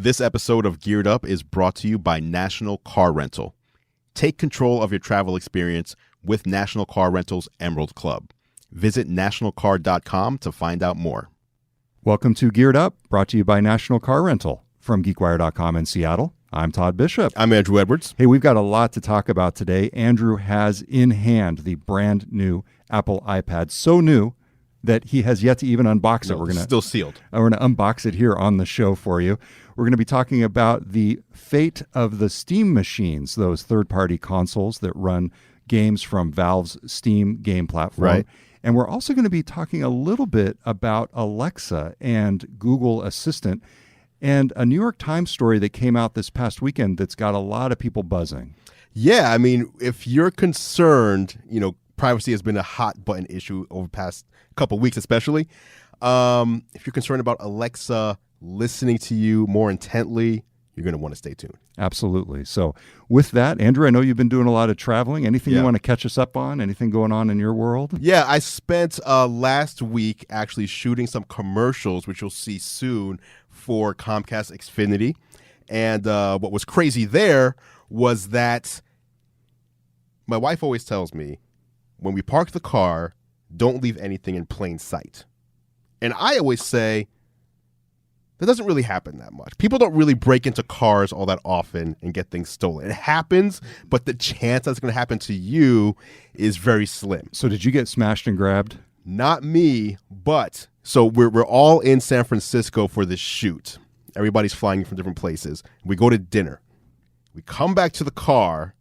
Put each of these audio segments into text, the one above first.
This episode of Geared Up is brought to you by National Car Rental. Take control of your travel experience with National Car Rental's Emerald Club. Visit nationalcar.com to find out more. Welcome to Geared Up, brought to you by National Car Rental. From GeekWire.com in Seattle, I'm Todd Bishop. I'm Andru Edwards. Hey, we've got a lot to talk about today. Andrew has in hand the brand new Apple iPad, so new that he has yet to even unbox it. It's still sealed. We're going to unbox it here on the show for you. We're going to be talking about the fate of the Steam machines, those third-party consoles that run games from Valve's Steam game platform. Right. And we're also going to be talking a little bit about Alexa and Google Assistant and a New York Times story that came out this past weekend that's got a lot of people buzzing. Yeah, I mean, if you're concerned, privacy has been a hot button issue over the past couple weeks, especially. If you're concerned about Alexa listening to you more intently, you're going to want to stay tuned. Absolutely. So with that, Andrew, I know you've been doing a lot of traveling. Anything you want to catch us up on? Anything going on in your world? Yeah, I spent last week actually shooting some commercials, which you'll see soon, for Comcast Xfinity. And what was crazy there was that my wife always tells me, when we park the car, don't leave anything in plain sight. And I always say, that doesn't really happen that much. People don't really break into cars all that often and get things stolen. It happens, but the chance that's going to happen to you is very slim. So did you get smashed and grabbed? Not me, but so we're all in San Francisco for this shoot. Everybody's flying in from different places. We go to dinner. We come back to the car,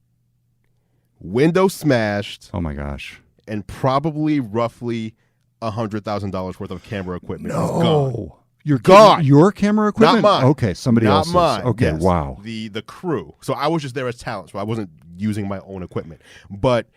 window smashed. Oh my gosh. And probably roughly $100,000 worth of camera equipment is gone. No. You're gone. Your camera equipment? Not mine. Okay, somebody else's. Not mine. Okay, yes. wow. The crew. So I was just there as talent, so I wasn't using my own equipment. But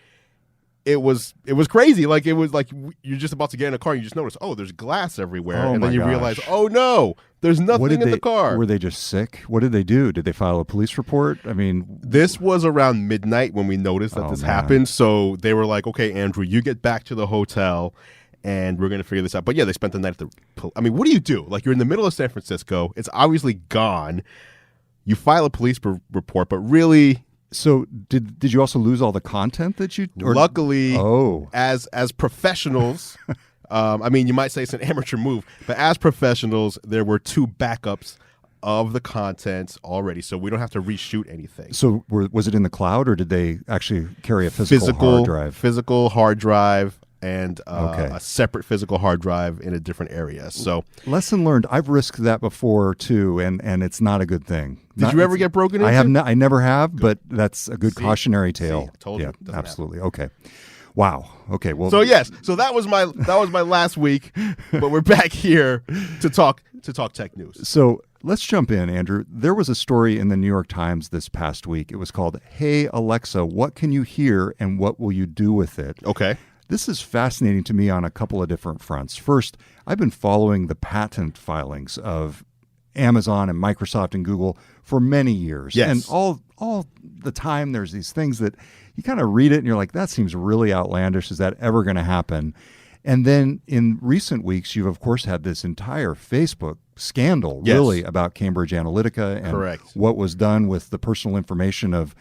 it was crazy. Like, it was like you're just about to get in a car and you just notice, oh, there's glass everywhere. Oh, and then you my realize, gosh. oh no, there's nothing in the car. Were they just sick? What did they do? Did they file a police report? I mean, this was around midnight when we noticed that this happened. So they were like, okay, Andrew, you get back to the hotel and we're going to figure this out. But yeah, they spent the night at the I mean, what do you do? Like, you're in the middle of San Francisco. It's obviously gone. You file a police report, but really. So did you also lose all the content that you? Luckily, as professionals, I mean, you might say it's an amateur move, but as professionals, there were 2 backups of the content already, so we don't have to reshoot anything. So was it in the cloud, or did they actually carry a physical hard drive? Physical hard drive. And a separate physical hard drive in a different area. So, lesson learned. I've risked that before too, and it's not a good thing. Did you ever get broken into? I never have, but that's a good cautionary tale. I told you. Yeah, absolutely. Okay. Wow. Okay. Well. So yes. So that was my last week, but we're back here to talk tech news. So let's jump in, Andrew. There was a story in the New York Times this past week. It was called "Hey Alexa, what can you hear and what will you do with it?" Okay. This is fascinating to me on a couple of different fronts. First, I've been following the patent filings of Amazon and Microsoft and Google for many years. Yes. And all the time there's these things that you kind of read it and you're like, that seems really outlandish. Is that ever going to happen? And then in recent weeks, you've, of course, had this entire Facebook scandal, really, about Cambridge Analytica and what was done with the personal information of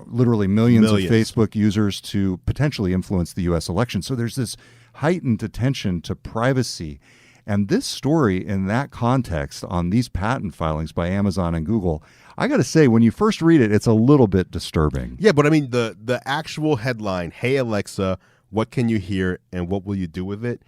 literally millions of Facebook users to potentially influence the U.S. election. So there's this heightened attention to privacy. And this story in that context on these patent filings by Amazon and Google, I got to say, when you first read it, it's a little bit disturbing. Yeah, but I mean, the actual headline, "Hey Alexa, what can you hear and what will you do with it?"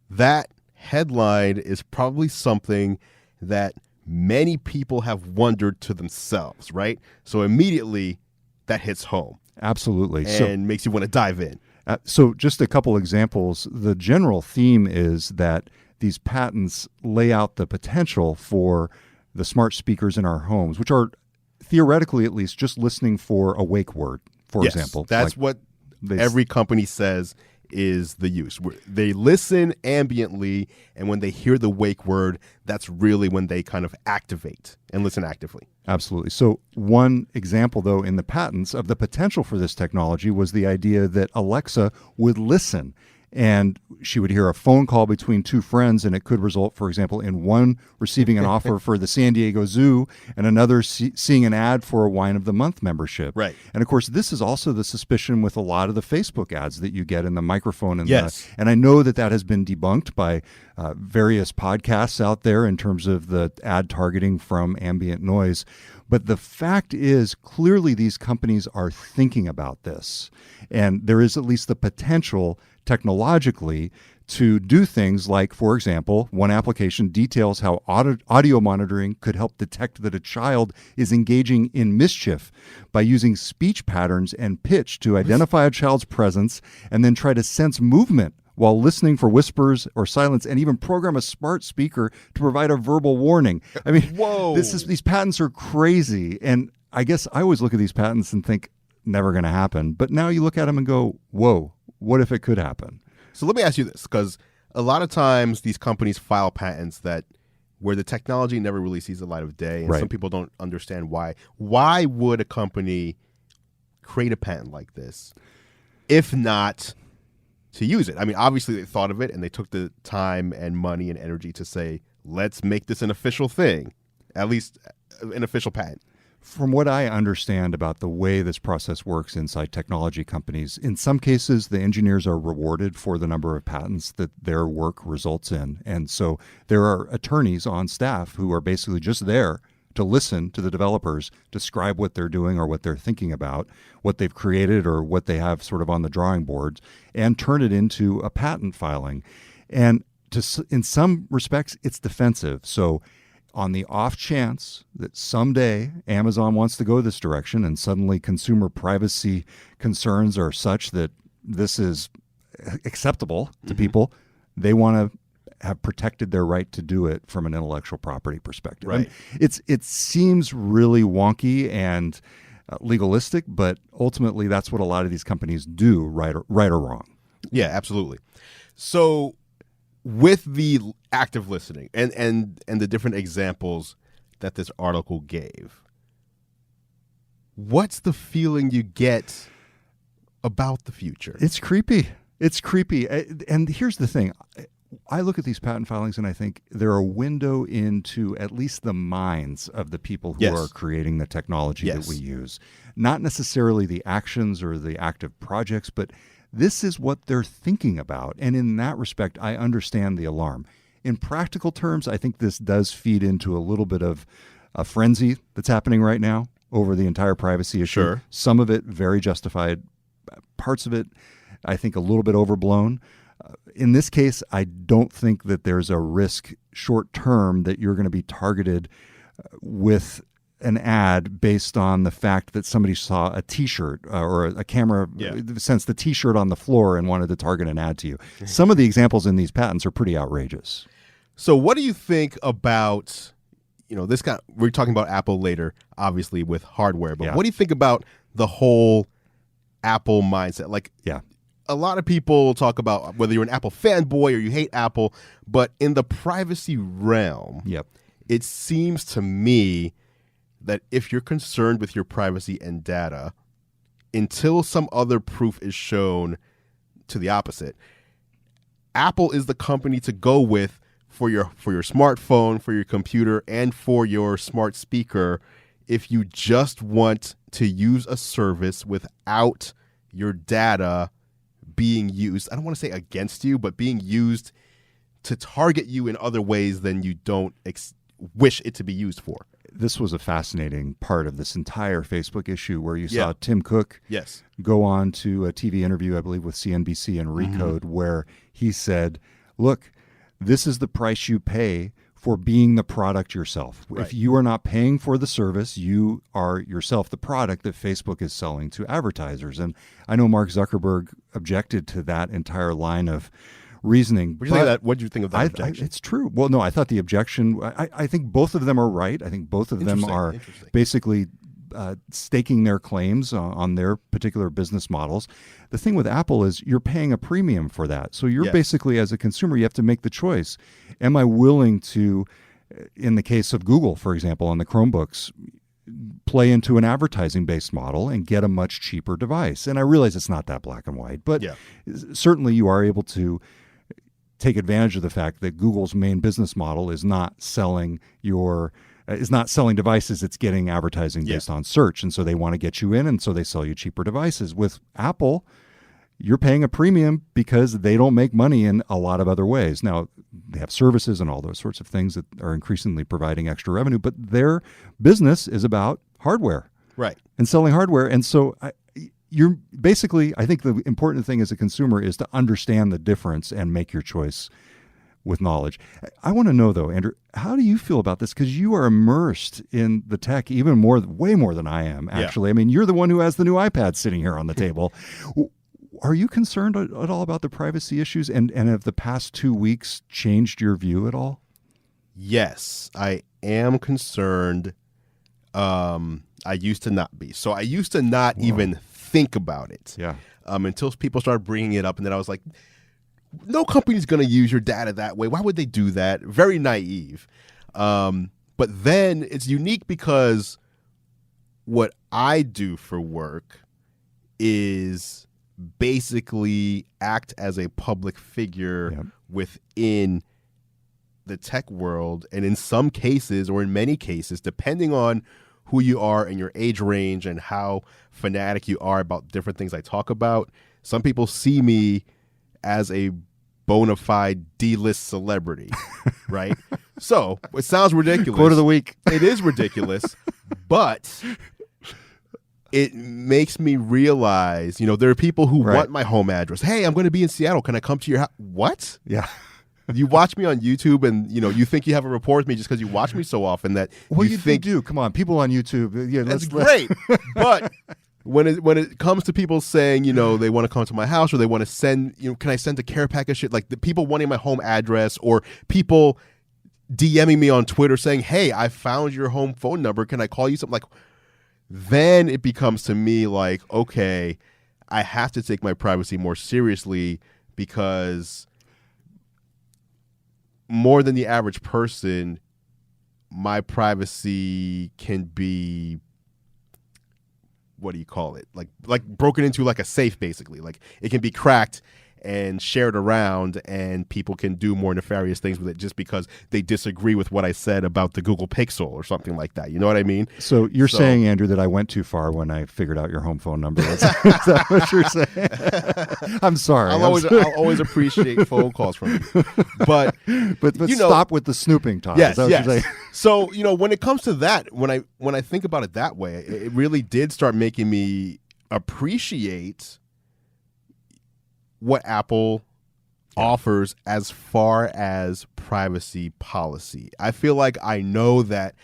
That headline is probably something that many people have wondered to themselves, right? So immediately that hits home. Absolutely. And makes you want to dive in. So just a couple examples. The general theme is that these patents lay out the potential for the smart speakers in our homes, which are theoretically at least just listening for a wake word, for example. That's what every company says is the use. They listen ambiently, and when they hear the wake word, that's really when they kind of activate and listen actively. Absolutely. So one example, though, in the patents of the potential for this technology was the idea that Alexa would listen And she would hear a phone call between two friends, and it could result, for example, in one receiving an offer for the San Diego Zoo and another seeing an ad for a Wine of the Month membership. Right. And of course, this is also the suspicion with a lot of the Facebook ads that you get in the microphone. And Yes. and I know that has been debunked by various podcasts out there in terms of the ad targeting from ambient noise. But the fact is, clearly these companies are thinking about this. And there is at least the potential technologically to do things like, for example, one application details how audio monitoring could help detect that a child is engaging in mischief by using speech patterns and pitch to identify a child's presence and then try to sense movement while listening for whispers or silence, and even program a smart speaker to provide a verbal warning. I mean, Whoa. these patents are crazy. And I guess I always look at these patents and think, never going to happen. But now you look at them and go, whoa, what if it could happen? So let me ask you this, because a lot of times these companies file patents where the technology never really sees the light of day, and Right. some people don't understand why. Why would a company create a patent like this, if not to use it? I mean, obviously they thought of it and they took the time and money and energy to say, let's make this an official thing, at least an official patent. From what I understand about the way this process works inside technology companies, in some cases, the engineers are rewarded for the number of patents that their work results in. And so there are attorneys on staff who are basically just there to listen to the developers describe what they're doing or what they're thinking about, what they've created or what they have sort of on the drawing boards, and turn it into a patent filing. And in some respects, it's defensive. So on the off chance that someday Amazon wants to go this direction and suddenly consumer privacy concerns are such that this is acceptable to people, they want to have protected their right to do it from an intellectual property perspective. Right. And it seems really wonky and legalistic, but ultimately that's what a lot of these companies do, right or wrong. Yeah, absolutely. So with the active listening and the different examples that this article gave, what's the feeling you get about the future? It's creepy. It's creepy. And here's the thing. I look at these patent filings and I think they're a window into at least the minds of the people who Yes. are creating the technology Yes. that we use. Not necessarily the actions or the active projects, but this is what they're thinking about. And in that respect, I understand the alarm. In practical terms, I think this does feed into a little bit of a frenzy that's happening right now over the entire privacy issue. Sure. Some of it very justified. Parts of it, I think, a little bit overblown. In this case, I don't think that there's a risk short term that you're going to be targeted with an ad based on the fact that somebody saw a T-shirt or a camera sensed the T-shirt on the floor and wanted to target an ad to you. Some of the examples in these patents are pretty outrageous. So what do you think about, this kind of, we're talking about Apple later, obviously with hardware, but Yeah. what do you think about the whole Apple mindset? Like, Yeah. a lot of people talk about whether you're an Apple fanboy or you hate Apple, but in the privacy realm, Yep. it seems to me that if you're concerned with your privacy and data, until some other proof is shown to the opposite, Apple is the company to go with for your smartphone, for your computer, and for your smart speaker if you just want to use a service without your data being used. I don't want to say against you, but being used to target you in other ways than you don't wish it to be used for. This was a fascinating part of this entire Facebook issue where you saw Yeah. Tim Cook Yes. go on to a TV interview, I believe, with CNBC and Recode, where he said, look, this is the price you pay for being the product yourself. Right. If you are not paying for the service, you are yourself the product that Facebook is selling to advertisers. And I know Mark Zuckerberg objected to that entire line of reasoning. What do you think of that objection? It's true. Well, no, I thought the objection, I think both of them are right. I think both of them are Interesting. basically staking their claims on their particular business models. The thing with Apple is you're paying a premium for that. So you're Yes. basically, as a consumer, you have to make the choice. Am I willing to, in the case of Google, for example, on the Chromebooks, play into an advertising-based model and get a much cheaper device. And I realize it's not that black and white, but certainly you are able to take advantage of the fact that Google's main business model is not selling devices, it's getting advertising based on search. And so they want to get you in, and so they sell you cheaper devices. With Apple, you're paying a premium because they don't make money in a lot of other ways. Now, they have services and all those sorts of things that are increasingly providing extra revenue, but their business is about hardware. Right. And selling hardware. And so you're basically, I think the important thing as a consumer is to understand the difference and make your choice with knowledge. I want to know, though, Andrew, how do you feel about this? Because you are immersed in the tech way more than I am, actually. I mean, you're the one who has the new iPad sitting here on the table. Are you concerned at all about the privacy issues? And have the past 2 weeks changed your view at all? Yes, I am concerned. I used to not be. So I used to not even think about it. Yeah. Until people started bringing it up. And then I was like, no company's going to use your data that way. Why would they do that? Very naive. But then it's unique because what I do for work is basically act as a public figure within the tech world. And in some cases, or in many cases, depending on who you are and your age range and how fanatic you are about different things I talk about, some people see me as a bona fide D-list celebrity, right? So it sounds ridiculous. Quote of the week. It is ridiculous, but it makes me realize, there are people who want my home address. Hey, I'm going to be in Seattle. Can I come to your house? What? Yeah. You watch me on YouTube and, you think you have a rapport with me just because you watch me so often that you think do. Come on, people on YouTube. Yeah, that's great. But when it comes to people saying, they want to come to my house or they want to send, can I send a care package shit? Like the people wanting my home address or people DMing me on Twitter saying, hey, I found your home phone number. Can I call you something? Like, then it becomes to me like, okay, I have to take my privacy more seriously because more than the average person, my privacy can be, what do you call it? Like broken into like a safe, basically. Like it can be cracked and shared around and people can do more nefarious things with it just because they disagree with what I said about the Google Pixel or something like that. You know what I mean? So you're saying, Andrew, that I went too far when I figured out your home phone number. Is that what you're saying? I'm sorry. I'll always appreciate phone calls from you. But stop with the snooping, Tom. Yes, is that what you're saying? So, when it comes to that, when I think about it that way, it really did start making me appreciate what Apple offers as far as privacy policy. I feel like I know that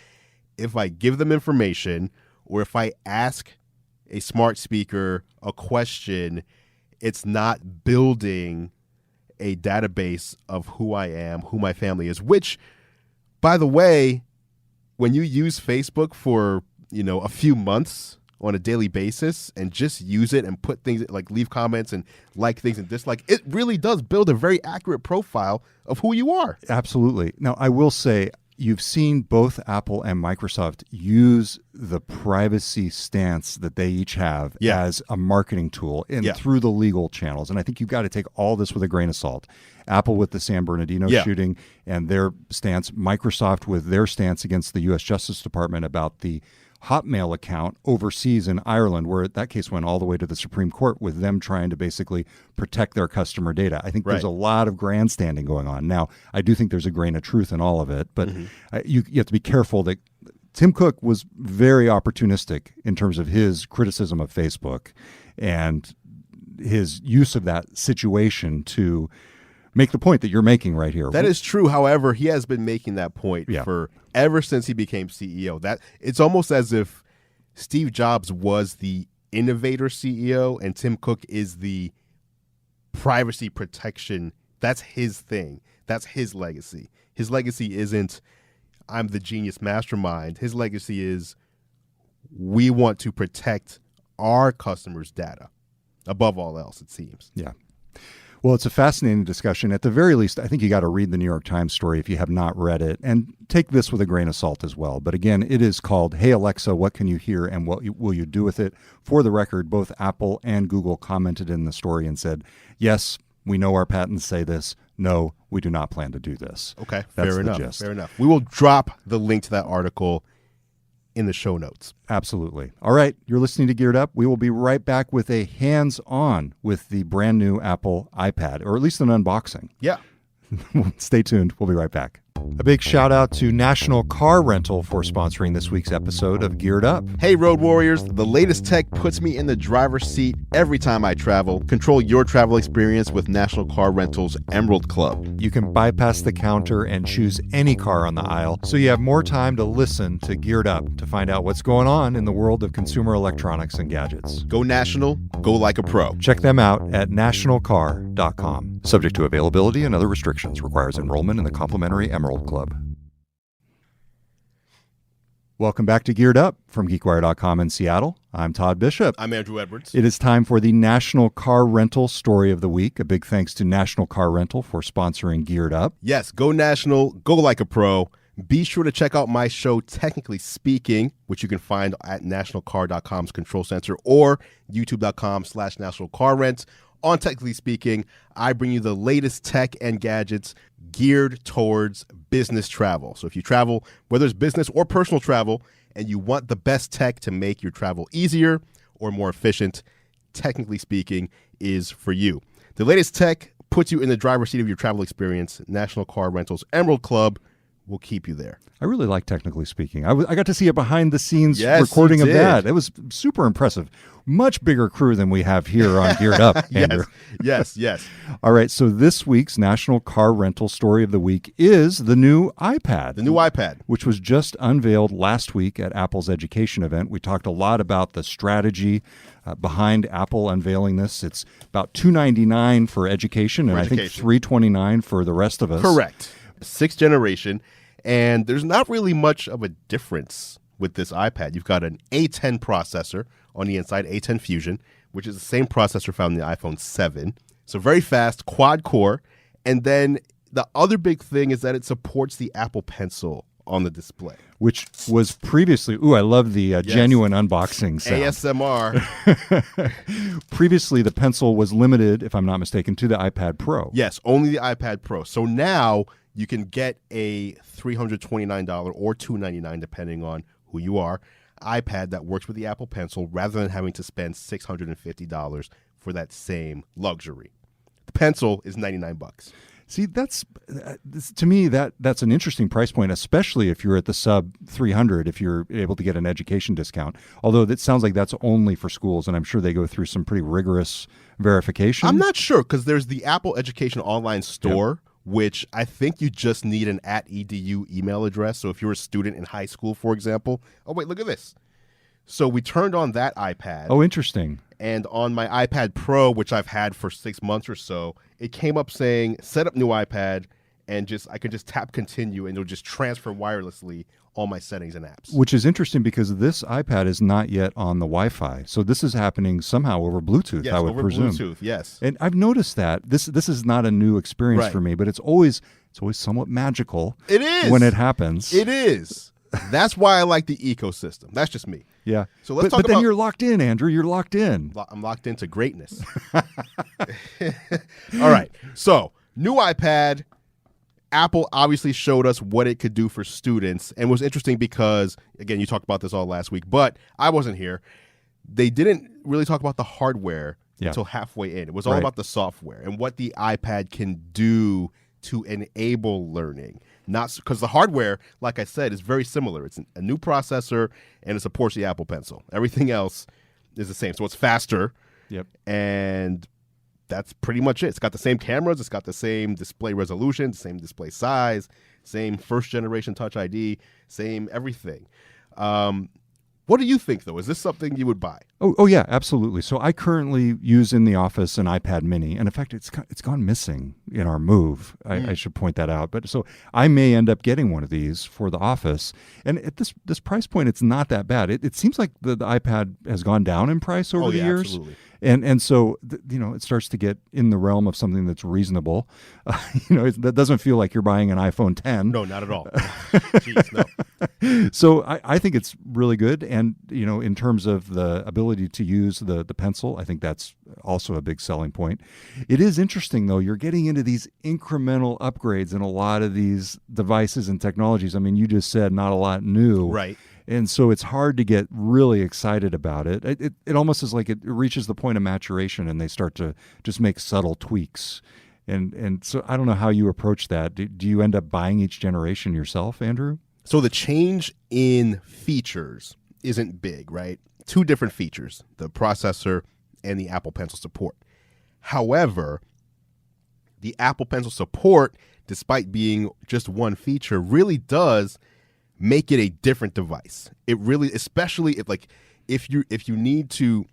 if I give them information or if I ask a smart speaker a question, it's not building a database of who I am, who my family is, which, by the way, when you use Facebook for, a few months on a daily basis and just use it and put things like leave comments and like things and dislike, it really does build a very accurate profile of who you are. Absolutely. Now, I will say you've seen both Apple and Microsoft use the privacy stance that they each have as a marketing tool and through the legal channels. And I think you've got to take all this with a grain of salt. Apple with the San Bernardino shooting and their stance, Microsoft with their stance against the U.S. Justice Department about the Hotmail account overseas in Ireland, where that case went all the way to the Supreme Court with them trying to basically protect their customer data. I think there's a lot of grandstanding going on. Now, I do think there's a grain of truth in all of it, but you have to be careful that Tim Cook was very opportunistic in terms of his criticism of Facebook and his use of that situation to make the point that you're making right here. That is true. However, he has been making that point for ever since he became CEO. That it's almost as if Steve Jobs was the innovator CEO and Tim Cook is the privacy protection. That's his thing. That's his legacy. His legacy isn't I'm the genius mastermind. His legacy is we want to protect our customers' data above all else, it seems. Yeah. Well, it's a fascinating discussion. At the very least, I think you got to read the New York Times story if you have not read it, and take this with a grain of salt as well. But again, it is called, Hey Alexa, what can you hear and what will you do with it? For the record, both Apple and Google commented in the story and said, yes, we know our patents say this. No, we do not plan to do this. Okay, That's fair the enough. gist. Fair enough. We will drop the link to that article in the show notes. Absolutely. All right, you're listening to Geared Up. We will be right back with a hands-on with the brand new Apple iPad, or at least an unboxing. Yeah. Stay tuned. We'll be right back. A big shout out to National Car Rental for sponsoring this week's episode of Geared Up. Hey, Road Warriors. The latest tech puts me in the driver's seat every time I travel. Control your travel experience with National Car Rental's Emerald Club. You can bypass the counter and choose any car on the aisle, so you have more time to listen to Geared Up to find out what's going on in the world of consumer electronics and gadgets. Go national, go like a pro. Check them out at nationalcar.com. Subject to availability and other restrictions. Requires enrollment in the complimentary Emerald Club. Welcome back to Geared Up from GeekWire.com in Seattle. I'm Todd Bishop. I'm Andru Edwards. It is time for the National Car Rental Story of the Week. A big thanks to National Car Rental for sponsoring Geared Up. Yes, go national, go like a pro. Be sure to check out my show, Technically Speaking, which you can find at nationalcar.com's Control Center or youtube.com/nationalcarrent. On Technically Speaking, I bring you the latest tech and gadgets geared towards business travel. So if you travel, whether it's business or personal travel, and you want the best tech to make your travel easier or more efficient, Technically Speaking is for you. The latest tech puts you in the driver's seat of your travel experience. National Car Rental's Emerald Club will keep you there. I really like Technically Speaking. I got to see a behind-the-scenes Yes, recording you of did. that. It was super impressive. Much bigger crew than we have here on Geared Up, Andrew. Yes. All right, so this week's National Car Rental Story of the Week is the new iPad. The new iPad. Which was just unveiled last week at Apple's education event. We talked a lot about the strategy behind Apple unveiling this. It's about $299 for education, and I think $329 for the rest of us. Correct. 6th generation, and there's not really much of a difference with this iPad. You've got an A10 processor on the inside, A10 Fusion, which is the same processor found in the iPhone 7. So very fast, quad core. And then the other big thing is that it supports the Apple Pencil on the display. Which was previously, I love the genuine unboxing sound. ASMR. Previously, the Pencil was limited, if I'm not mistaken, to the iPad Pro. Yes, only the iPad Pro. So now you can get a $329 or $299, depending on who you are, iPad that works with the Apple Pencil rather than having to spend $650 for that same luxury. The Pencil is $99. See, that's to me that's an interesting price point, especially if you're at the sub 300. If you're able to get an education discount, although it sounds like that's only for schools, and I'm sure they go through some pretty rigorous verification. I'm not sure because there's the Apple Education Online Store, which I think you just need an @edu email address. So if you're a student in high school, for example, oh wait, look at this. So we turned on that iPad. Oh, interesting. And on my iPad Pro, which I've had for 6 months or so, it came up saying, set up new iPad, and I could just tap continue, and it'll just transfer wirelessly all my settings and apps. Which is interesting because this iPad is not yet on the Wi-Fi. So this is happening somehow over Bluetooth, yes, I would over presume. Bluetooth, yes. And I've noticed that. This is not a new experience Right. for me, but it's always somewhat magical. It is. When it happens. It is. That's why I like the ecosystem. That's just me. Yeah. So let's talk but then about- you're locked in, Andrew. You're locked in. I'm locked into greatness. All right. So, new iPad. Apple obviously showed us what it could do for students. And it was interesting because, again, you talked about this all last week, but I wasn't here. They didn't really talk about the hardware until halfway in. It was all about the software and what the iPad can do to enable learning. Not because the hardware, like I said, is very similar. It's a new processor and it supports the Apple Pencil. Everything else is the same. So it's faster. Yep. And that's pretty much it. It's got the same cameras. It's got the same display resolution, same display size, same first generation Touch ID, same everything. What do you think, though? Is this something you would buy? Oh yeah, absolutely. So I currently use in the office an iPad mini, and in fact, it's gone missing in our move. I should point that out. But so I may end up getting one of these for the office, and at this price point, it's not that bad. It seems like the iPad has gone down in price over the years. Absolutely. And so it starts to get in the realm of something that's reasonable. That doesn't feel like you're buying an iPhone 10. No, not at all. Jeez, no. So I think it's really good, and in terms of the ability to use the pencil, I think that's also a big selling point. It is interesting though; you're getting into these incremental upgrades in a lot of these devices and technologies. I mean, you just said not a lot new, Right. And so it's hard to get really excited about it. It almost is like it reaches the point of maturation and they start to just make subtle tweaks. And so I don't know how you approach that. Do you end up buying each generation yourself, Andrew? So the change in features isn't big, right? 2 different features, the processor and the Apple Pencil support. However, the Apple Pencil support, despite being just one feature, really does make it a different device. It really, especially if you need to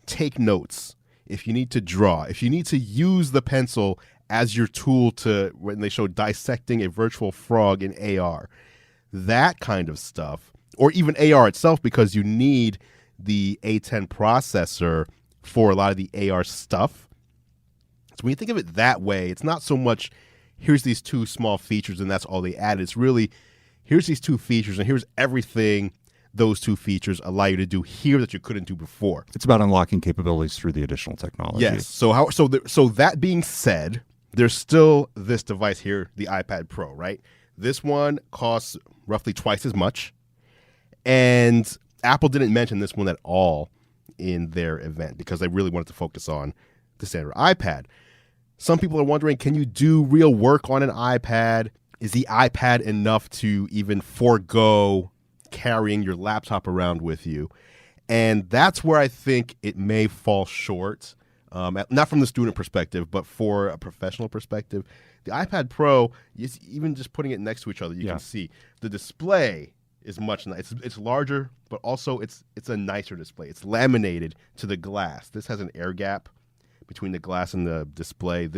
take notes, if you need to draw, if you need to use the pencil as your tool to, when they show dissecting a virtual frog in AR, that kind of stuff, or even AR itself, because you need the A10 processor for a lot of the AR stuff. So when you think of it that way, it's not so much here's these 2 small features and that's all they added. It's really here's these 2 features and here's everything those 2 features allow you to do here that you couldn't do before. It's about unlocking capabilities through the additional technology. Yes. So that being said, there's still this device here, the iPad Pro, right? This one costs roughly twice as much. And Apple didn't mention this one at all in their event because they really wanted to focus on the standard iPad. Some people are wondering, can you do real work on an iPad? Is the iPad enough to even forego carrying your laptop around with you? And that's where I think it may fall short, not from the student perspective, but for a professional perspective. The iPad Pro, even just putting it next to each other, you can see the display is much nice. It's larger, but also it's a nicer display. It's laminated to the glass. This has an air gap between the glass and the display.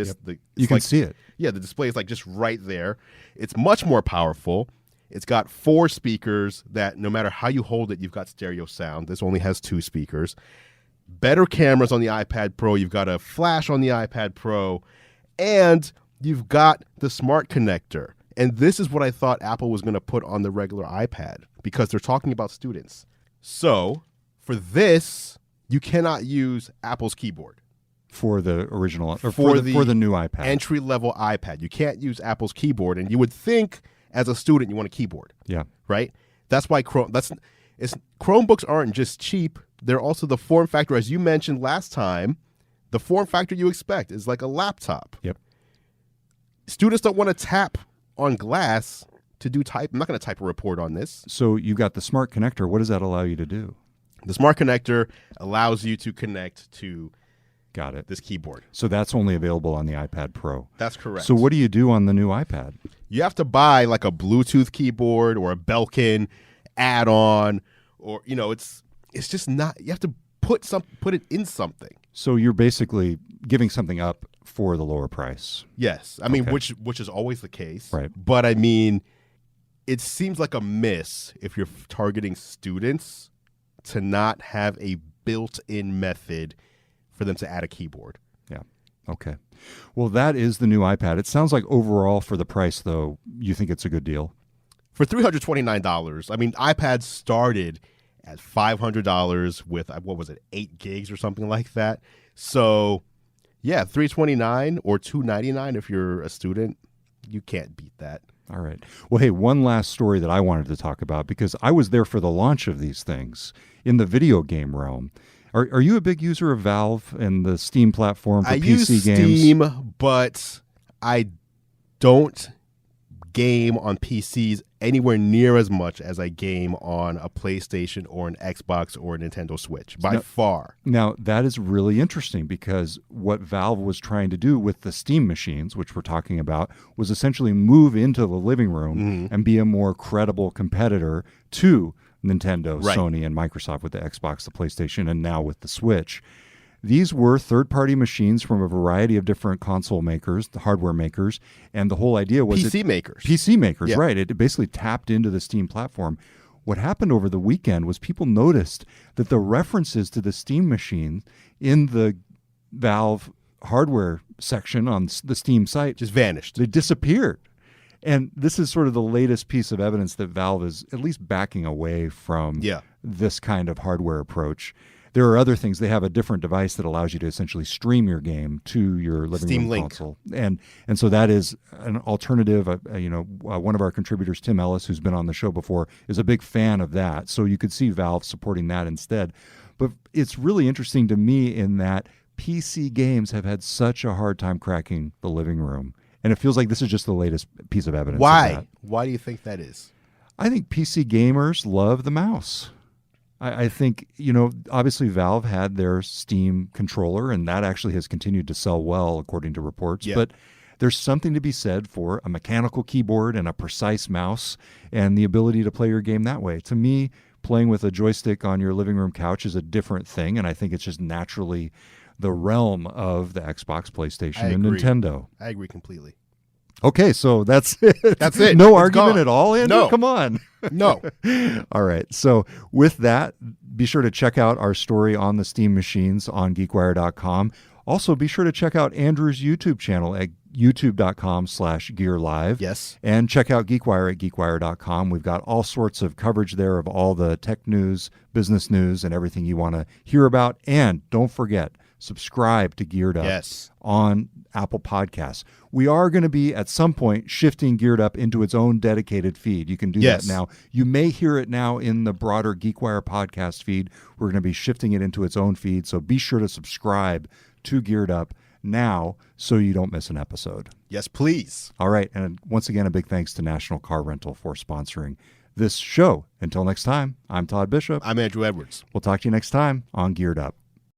You can see it. Yeah, the display is just right there. It's much more powerful. It's got 4 speakers that no matter how you hold it, you've got stereo sound. This only has 2 speakers. Better cameras on the iPad Pro. You've got a flash on the iPad Pro. And you've got the smart connector. And this is what I thought Apple was going to put on the regular iPad because they're talking about students. So for this, you cannot use Apple's keyboard. For the original, or for the new iPad. Entry-level iPad. You can't use Apple's keyboard. And you would think as a student you want a keyboard. Yeah. Right? That's why Chromebooks aren't just cheap. They're also the form factor, as you mentioned last time, the form factor you expect is like a laptop. Yep. Students don't want to tap on glass to do type. I'm not going to type a report on this. So you got the smart connector. What does that allow you to do? The smart connector allows you to connect to Got it. this keyboard. So that's only available on the iPad Pro. That's correct. So what do you do on the new iPad? You have to buy like a Bluetooth keyboard or a Belkin add-on, or it's just not. You have to put it in something. So you're basically giving something up for the lower price. Yes, I mean Okay. which is always the case. Right. But I mean, it seems like a miss if you're targeting students to not have a built-in method for them to add a keyboard. Yeah. Okay. Well, that is the new iPad. It sounds like overall for the price, though, you think it's a good deal. For $329, I mean, iPads started at $500 with, 8 gigs or something like that. So, yeah, $329 or $299 if you're a student, you can't beat that. All right. Well, hey, one last story that I wanted to talk about because I was there for the launch of these things in the video game realm. Are you a big user of Valve and the Steam platform for I PC use games? Steam, but I don't game on PCs anywhere near as much as I game on a PlayStation or an Xbox or a Nintendo Switch, by far. Now, that is really interesting because what Valve was trying to do with the Steam machines, which we're talking about, was essentially move into the living room and be a more credible competitor to Nintendo, Right. Sony, and Microsoft with the Xbox, the PlayStation, and now with the Switch. These were third-party machines from a variety of different console makers, the hardware makers, and the whole idea was PC makers. PC makers, Yeah. right. It basically tapped into the Steam platform. What happened over the weekend was people noticed that the references to the Steam machine in the Valve hardware section on the Steam site, Just vanished. they disappeared. And this is sort of the latest piece of evidence that Valve is at least backing away from Yeah. this kind of hardware approach. There are other things. They have a different device that allows you to essentially stream your game to your living Steam room Link. console, and so that is an alternative. One of our contributors, Tim Ellis, who's been on the show before, is a big fan of that. So you could see Valve supporting that instead. But it's really interesting to me in that PC games have had such a hard time cracking the living room, and it feels like this is just the latest piece of evidence. Of Why? that. Why do you think that is? I think PC gamers love the mouse. I think, obviously Valve had their Steam controller, and that actually has continued to sell well, according to reports. Yeah. But there's something to be said for a mechanical keyboard and a precise mouse and the ability to play your game that way. To me, playing with a joystick on your living room couch is a different thing, and I think it's just naturally the realm of the Xbox, PlayStation, I and agree. Nintendo. I agree completely. Okay, so that's it. That's it. No It's argument gone. at all, Andrew? No. Come on. No. All right. So with that, be sure to check out our story on the Steam machines on geekwire.com. Also, be sure to check out Andrew's YouTube channel at youtube.com/gearlive. Yes. And check out GeekWire at geekwire.com. We've got all sorts of coverage there of all the tech news, business news, and everything you want to hear about. And don't forget, subscribe to Geared Up Yes. on Apple Podcasts. We are going to be at some point shifting Geared Up into its own dedicated feed. You can do Yes. that now. You may hear it now in the broader GeekWire podcast feed. We're going to be shifting it into its own feed. So be sure to subscribe to Geared Up now so you don't miss an episode. Yes, please. All right. And once again, a big thanks to National Car Rental for sponsoring this show. Until next time, I'm Todd Bishop. I'm Andrew Edwards. We'll talk to you next time on Geared Up.